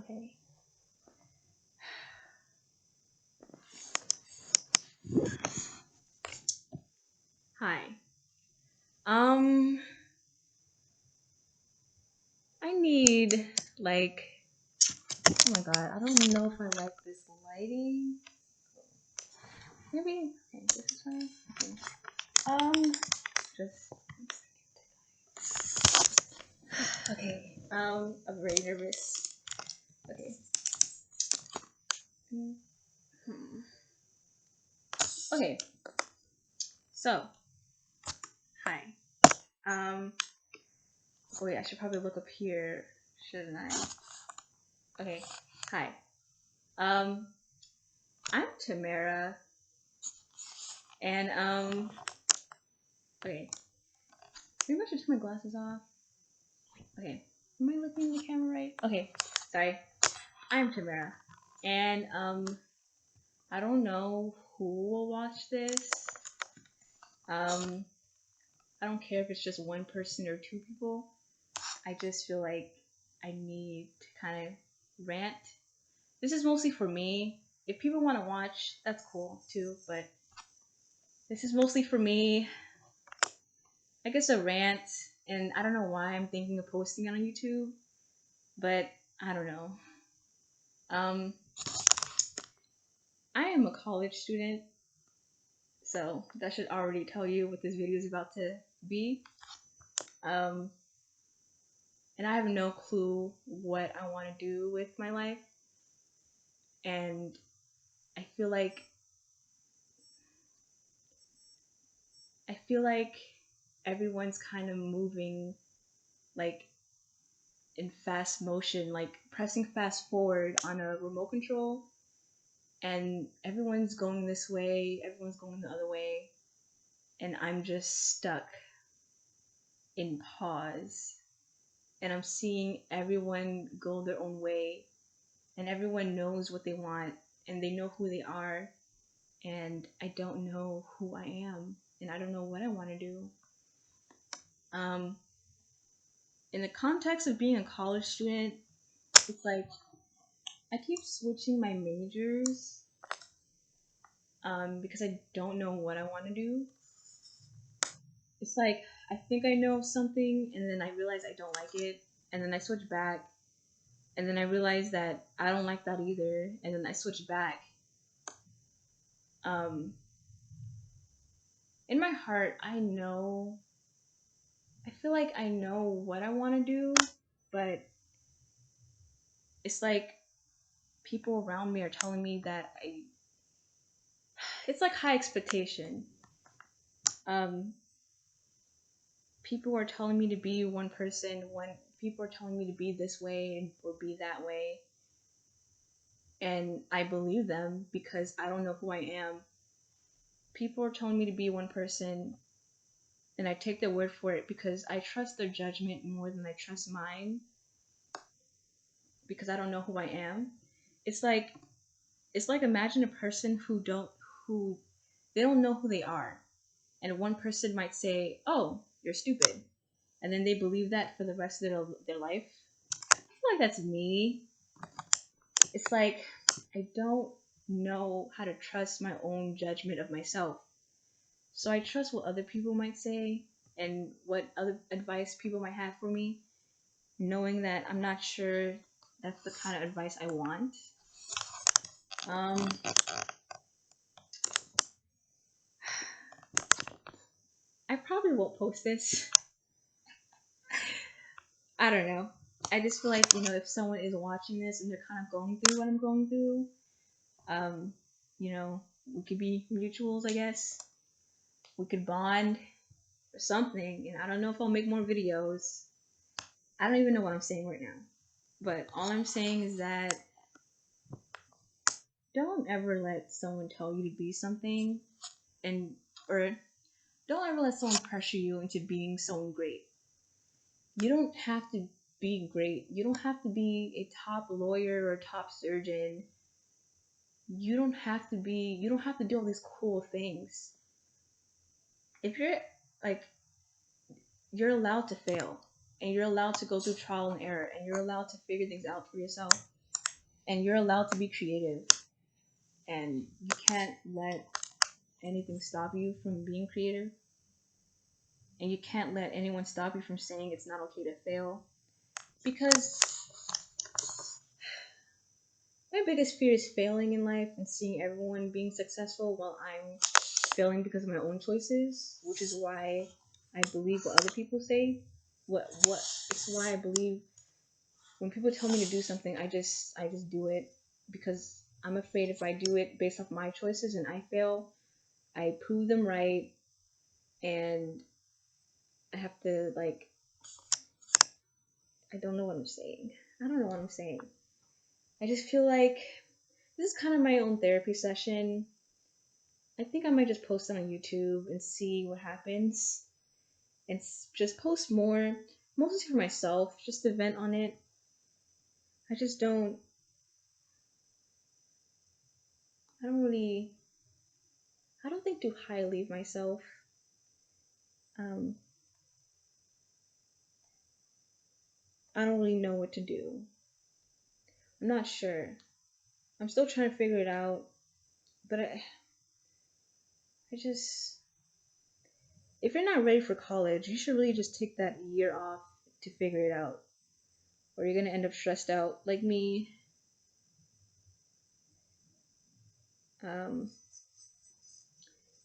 Okay. Hi. Um, I need like, oh my god, I don't know if I like this lighting. Maybe, okay, this is fine. Okay. Just, okay. I'm very nervous. Okay. Hmm. Okay. So, hi. Um, wait, I should probably look up here, shouldn't I? Okay. Hi. Um, I'm Tamara, and okay. Maybe I should turn my glasses off. Okay. Am I looking at the camera right? Okay. Sorry. I'm Tamara, and I don't know who will watch this. I don't care if it's just one person or two people. I just feel like I need to kind of rant. This is mostly for me. If people want to watch, that's cool too, but this is mostly for me. I guess a rant, and I don't know why I'm thinking of posting it on YouTube, but I don't know. Um, I am a college student, so that should already tell you what this video is about to be. Um, and I have no clue what I want to do with my life, and I feel like everyone's kind of moving like in fast motion, like pressing fast forward on a remote control, and everyone's going this way, everyone's going the other way, and I'm just stuck in pause. And I'm seeing everyone go their own way, and everyone knows what they want, and they know who they are, and I don't know who I am, and I don't know what I want to do. In the context of being a college student, it's like I keep switching my majors because I don't know what I want to do. It's like I think I know something, and then I realize I don't like it, and then I switch back, and then I realize that I don't like that either, and then I switch back. Um, in my heart, I feel like I know what I want to do, but it's like people around me are telling me that it's like high expectation. Um, people are telling me to be one person, when people are telling me to be this way or be that way, and I believe them because I don't know who I am. People are telling me to be one person, and I take their word for it because I trust their judgment more than I trust mine, because I don't know who I am. It's like imagine a person who they don't know who they are, and one person might say, "Oh, you're stupid," and then they believe that for the rest of their life. I feel like that's me. It's like I don't know how to trust my own judgment of myself. So I trust what other people might say and what other advice people might have for me, knowing that I'm not sure that's the kind of advice I want. Um, I probably won't post this. I don't know. I just feel like, if someone is watching this and they're kind of going through what I'm going through, um, we could be mutuals, I guess. We could bond or something, and I don't know if I'll make more videos. I don't even know what I'm saying right now. But all I'm saying is that don't ever let someone tell you to be something, or don't ever let someone pressure you into being someone great. You don't have to be great. You don't have to be a top lawyer or a top surgeon. You don't have to do all these cool things. If you're like you're allowed to fail, and you're allowed to go through trial and error, and you're allowed to figure things out for yourself. and you're allowed to be creative, and you can't let anything stop you from being creative, and you can't let anyone stop you from saying it's not okay to fail, because my biggest fear is failing in life and seeing everyone being successful while I'm failing because of my own choices, which is why I believe what other people say. What it's why I believe when people tell me to do something, I just do it, because I'm afraid if I do it based off my choices and I fail, I prove them right, and I have to, like, I don't know what I'm saying. I don't know what I'm saying. I just feel like this is kind of my own therapy session. I think I might just post it on YouTube and see what happens, and just post more, mostly for myself, just to vent on it. I just don't, I don't really, I don't think too highly of myself. Um, I don't really know what to do. I'm not sure. I'm still trying to figure it out, but I just, if you're not ready for college, you should really just take that year off to figure it out, or you're gonna end up stressed out like me. Um,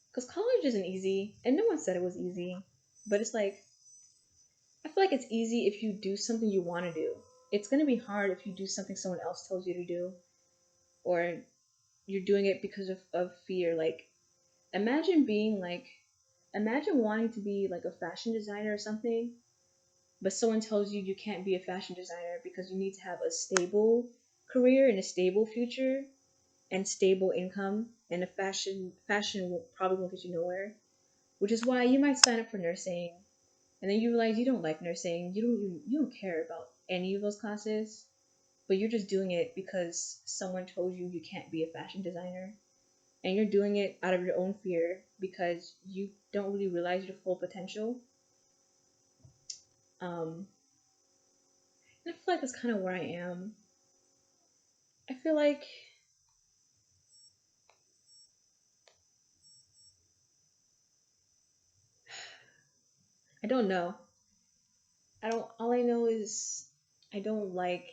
because college isn't easy, and no one said it was easy, but it's like, I feel like it's easy if you do something you want to do. It's gonna be hard if you do something someone else tells you to do, or you're doing it because of fear. Like, imagine being like, imagine wanting to be like a fashion designer or something, but someone tells you you can't be a fashion designer because you need to have a stable career and a stable future and stable income, and a fashion will probably won't get you nowhere. Which is why you might sign up for nursing, and then you realize you don't like nursing, you don't care about any of those classes, but you're just doing it because someone told you you can't be a fashion designer, and you're doing it out of your own fear because you don't really realize your full potential. Um, and I feel like that's kind of where I am. I feel like I don't know. I don't. All I know is I don't like,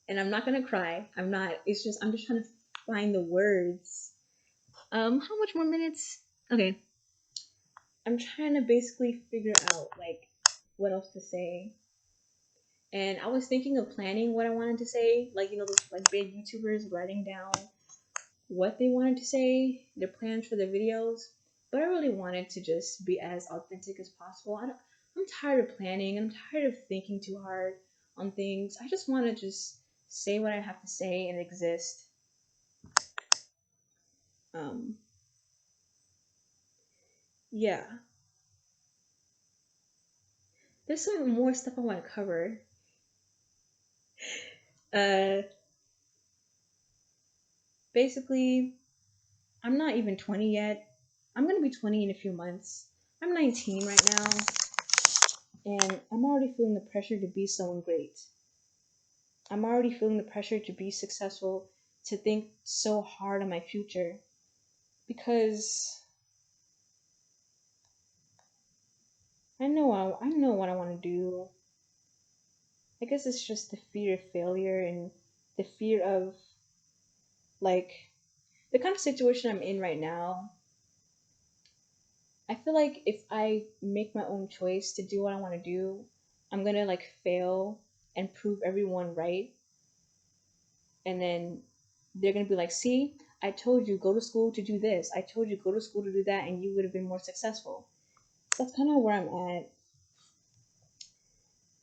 and I'm not gonna cry. I'm not. It's just I'm just trying to find the words. How much more minutes? Okay, I'm trying to basically figure out like what else to say. And I was thinking of planning what I wanted to say, like, those like big YouTubers writing down what they wanted to say, their plans for their videos. But I really wanted to just be as authentic as possible. I'm tired of planning. I'm tired of thinking too hard on things. I just want to just say what I have to say and exist. Um, yeah, there's some more stuff I want to cover. Uh, Basically, I'm not even 20 yet. I'm gonna be 20 in a few months. I'm 19 right now, and I'm already feeling the pressure to be someone great. I'm already feeling the pressure to be successful, to think so hard on my future, because I know what I want to do. I guess it's just the fear of failure and the fear of, like, the kind of situation I'm in right now. I feel like if I make my own choice to do what I want to do, I'm gonna like fail and prove everyone right, and then they're gonna be like, "See, I told you go to school to do this. I told you go to school to do that, and you would have been more successful." That's kind of where I'm at.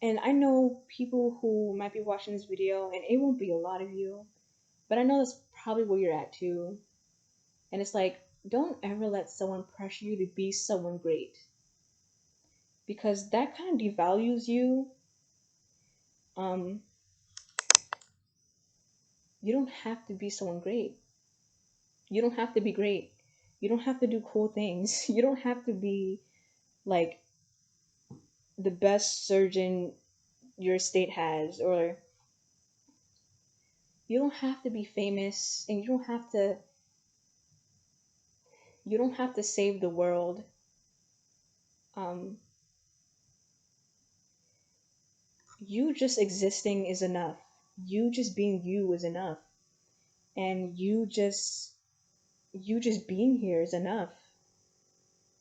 And I know people who might be watching this video, and it won't be a lot of you, but I know that's probably where you're at too. And it's like, don't ever let someone pressure you to be someone great, because that kind of devalues you. Um, you don't have to be someone great. You don't have to be great. You don't have to do cool things. You don't have to be like the best surgeon your state has, or you don't have to be famous, and you don't have to save the world. Um, you just existing is enough. You just being you is enough, and you just being here is enough.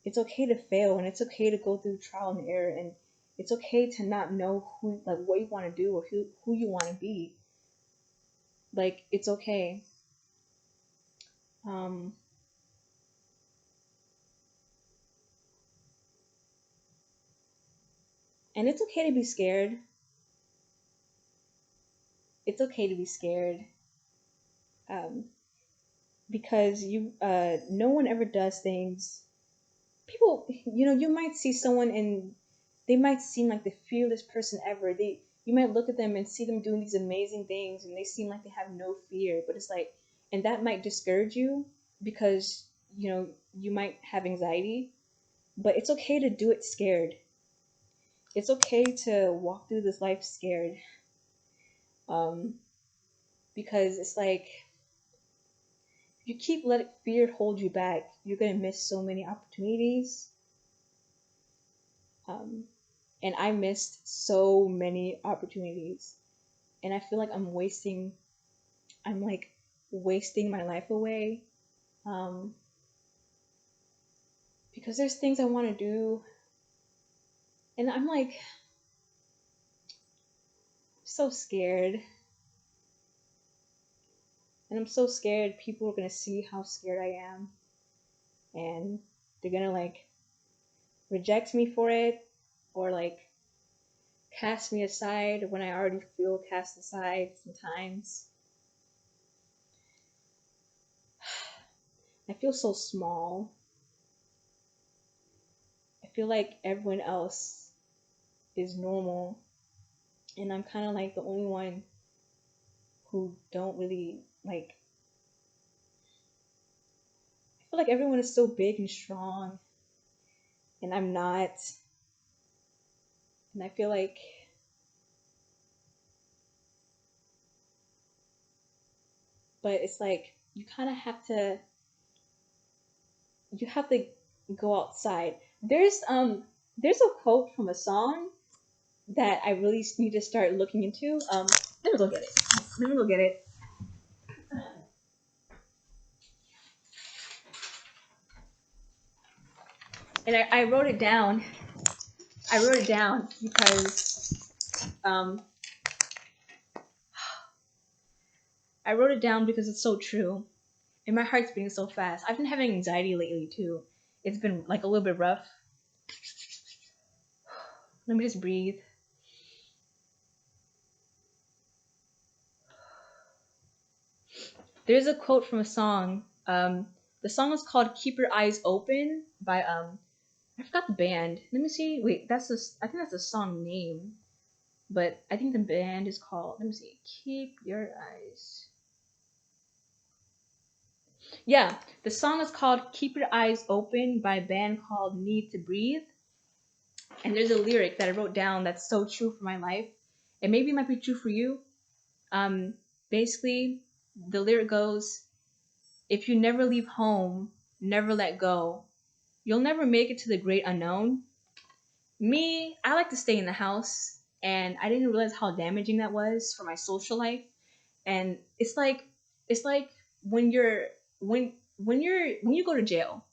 It's okay to fail, and it's okay to go through trial and error, and it's okay to not know who, like, what you want to do, or who you want to be. Like, it's okay. Um, and it's okay to be scared. It's okay to be scared. Um, because no one ever does things. People, you might see someone and they might seem like the fearless person ever. You might look at them and see them doing these amazing things, and they seem like they have no fear. But it's like, and that might discourage you because you might have anxiety. But it's okay to do it scared. It's okay to walk through this life scared. Um, because it's like, if you keep letting fear hold you back, you're gonna miss so many opportunities. Um, and I missed so many opportunities, and I feel like I'm like wasting my life away. Um, because there's things I want to do, and I'm like so scared, and I'm so scared people are gonna see how scared I am, and they're gonna like reject me for it, or like cast me aside when I already feel cast aside sometimes. I feel so small. I feel like everyone else is normal, and I'm kind of like the only one who don't really like. I feel like everyone is so big and strong, and I'm not. And I feel like, but it's like you kind of have to. You have to go outside. There's a quote from a song that I really need to start looking into. Let me go get it. Let me go get it. And I wrote it down. I wrote it down because I wrote it down because it's so true. And my heart's beating so fast. I've been having anxiety lately too. It's been like a little bit rough. Let me just breathe. There's a quote from a song. The song is called "Keep Your Eyes Open" by I forgot the band. Let me see. Wait, I think that's the song name, but I think the band is called. Let me see. Keep Your Eyes. Yeah, the song is called "Keep Your Eyes Open" by a band called Need to Breathe. And there's a lyric that I wrote down that's so true for my life. And maybe it might be true for you. Um, Basically, the lyric goes, "If you never leave home, never let go, you'll never make it to the great unknown." Me, I like to stay in the house, and I didn't realize how damaging that was for my social life. And it's like when you're when you go to jail,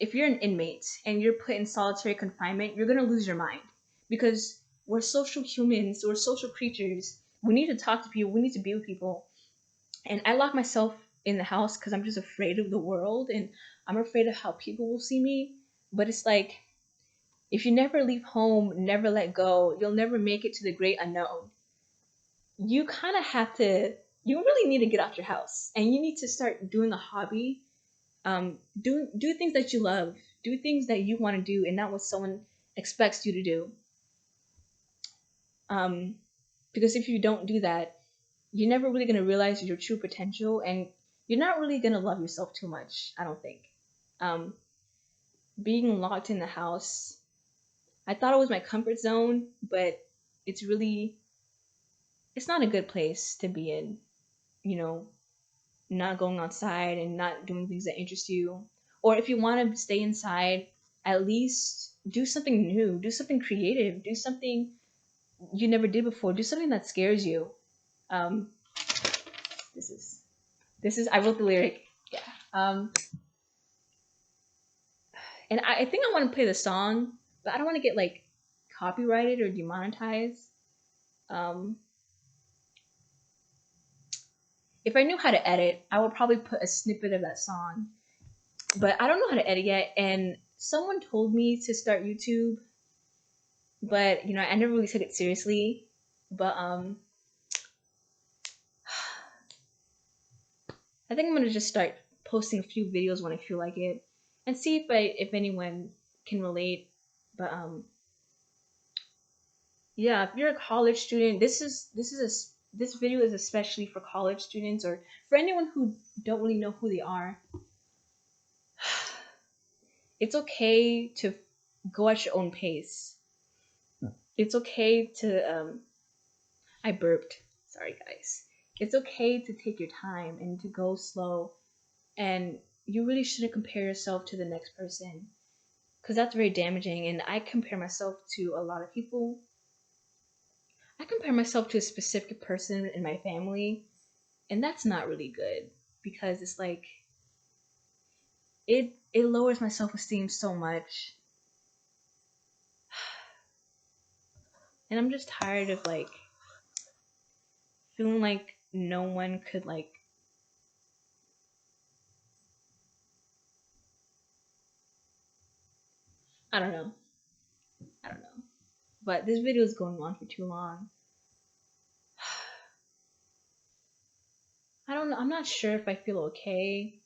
if you're an inmate and you're put in solitary confinement, you're gonna lose your mind because we're social humans, we're social creatures. We need to talk to people, we need to be with people. And I lock myself in the house because I'm just afraid of the world, and I'm afraid of how people will see me. But it's like, if you never leave home, never let go, you'll never make it to the great unknown. You kind of have to, you really need to get out your house and you need to start doing a hobby. Do things that you love, do things that you want to do, and not what someone expects you to do. Um, because if you don't do that, you're never really gonna realize your true potential, and you're not really gonna love yourself too much. I don't think. Um, Being locked in the house, I thought it was my comfort zone, but it's really it's not a good place to be in, you know, not going outside and not doing things that interest you. Or if you want to stay inside, at least do something new, do something creative, do something you never did before, do something that scares you. Um, this is I wrote the lyric. Yeah. And I think I want to play the song, but I don't want to get like copyrighted or demonetized. Um, if I knew how to edit, I would probably put a snippet of that song. But I don't know how to edit yet, and someone told me to start YouTube, but I never really took it seriously. But I think I'm gonna just start posting a few videos when I feel like it, and see if anyone can relate. But yeah, if you're a college student, this video is especially for college students or for anyone who don't really know who they are. It's okay to go at your own pace. It's okay to I burped. Sorry guys. It's okay to take your time and to go slow, and you really shouldn't compare yourself to the next person because that's very damaging. And I compare myself to a lot of people. I compare myself to a specific person in my family, and that's not really good because it's like it lowers my self-esteem so much. And I'm just tired of like feeling like no one could like I don't know. I don't know. But this video is going on for too long. I don't know. I'm not sure if I feel okay.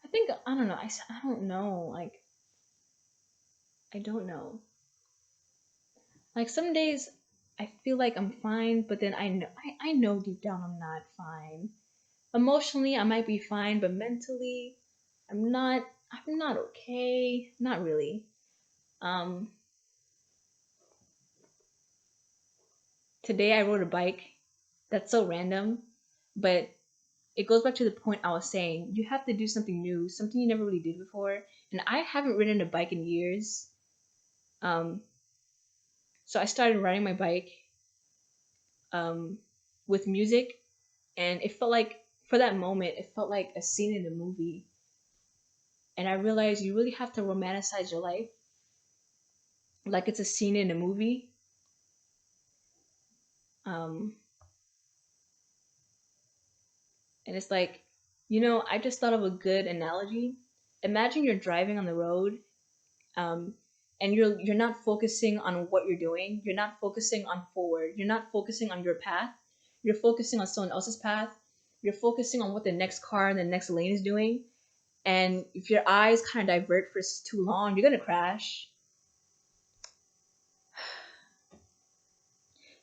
I think I don't know. I don't know. Like I don't know. Like some days I feel like I'm fine, but then I know deep down I'm not fine. Emotionally I might be fine, but mentally I'm not I'm not okay. Not really. Um Today I rode a bike. That's so random, but it goes back to the point I was saying. You have to do something new, something you never really did before. And I haven't ridden a bike in years. Um, so I started riding my bike um, with music, and it felt like, for that moment, it felt like a scene in a movie. And I realized you really have to romanticize your life like it's a scene in a movie. Um, and it's like, I just thought of a good analogy. Imagine you're driving on the road, um, and you're not focusing on what you're doing. You're not focusing on forward. You're not focusing on your path. You're focusing on someone else's path. You're focusing on what the next car in the next lane is doing. And if your eyes kind of divert for too long, you're gonna crash.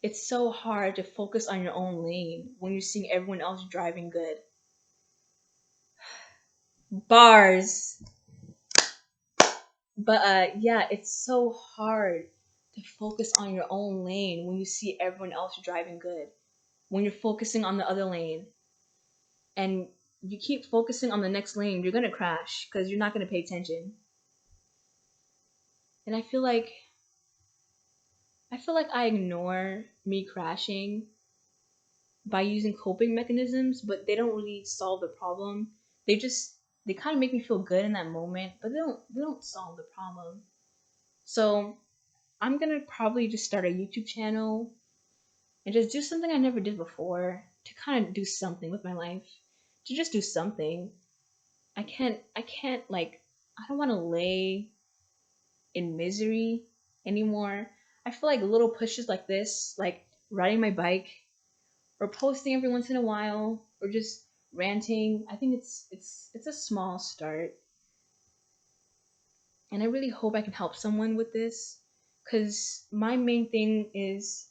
It's so hard to focus on your own lane when you're seeing everyone else driving good. Bars. But yeah, it's so hard to focus on your own lane when you see everyone else driving good. When you're focusing on the other lane and you keep focusing on the next lane, you're gonna crash because you're not gonna pay attention. And I feel like I ignore me crashing by using coping mechanisms, but they don't really solve the problem. They just they kind of make me feel good in that moment, but they don't solve the problem. So I'm gonna probably just start a YouTube channel and just do something I never did before to kind of do something with my life. To just do something. I can't like I don't want to lay in misery anymore. I feel like little pushes like this, like riding my bike or posting every once in a while or just ranting, I think it's a small start. And I really hope I can help someone with this cuz my main thing is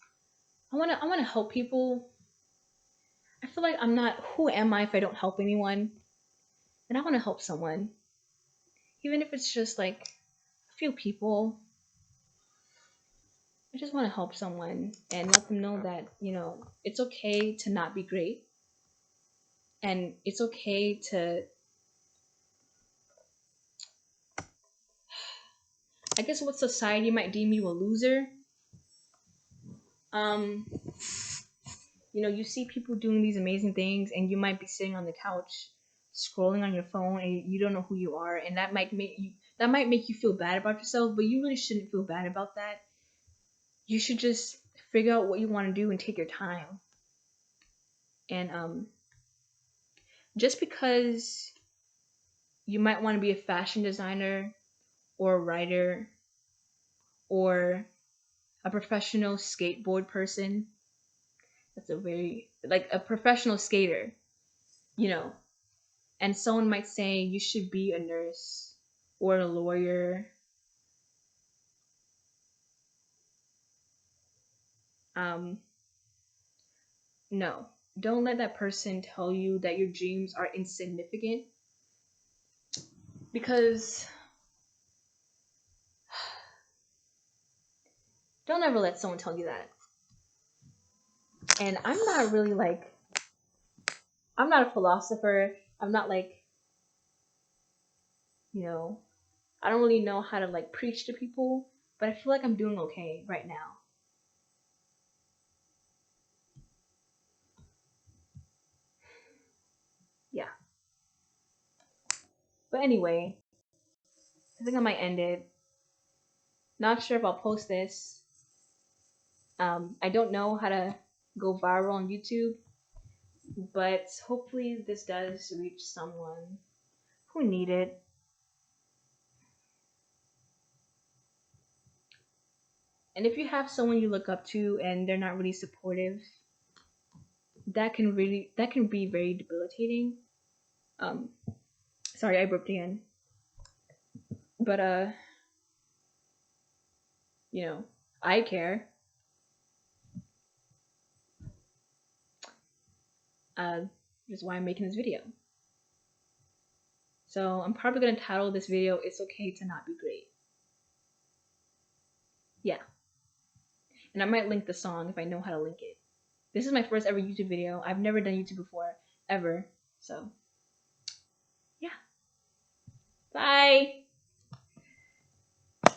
I want to help people. I feel like I'm not who am I if I don't help anyone? And I want to help someone, even if it's just like a few people. I just want to help someone and let them know that, it's okay to not be great. And it's okay to, I guess what society might deem you a loser. Um, you see people doing these amazing things, and you might be sitting on the couch scrolling on your phone, and you don't know who you are, and that might make you feel bad about yourself, but you really shouldn't feel bad about that. You should just figure out what you want to do and take your time. And just because you might want to be a fashion designer or a writer or a professional skateboard person, that's a very like a professional skater, you know, and someone might say you should be a nurse or a lawyer. Um, no, don't let that person tell you that your dreams are insignificant, because don't ever let someone tell you that. And I'm not a philosopher. I'm not like, you know, I don't really know how to like preach to people, but I feel like I'm doing okay right now. Yeah. But anyway, I think I might end it. Not sure if I'll post this. I don't know how to go viral on YouTube, but hopefully this does reach someone who need it. And if you have someone you look up to and they're not really supportive, that can be very debilitating. Um, sorry, I burped again. But I care. Uh, which is why I'm making this video. So I'm probably gonna title this video "It's Okay to Not Be Great." Yeah, and I might link the song if I know how to link it. This is my first ever YouTube video. I've never done YouTube before, ever. So, yeah. Bye!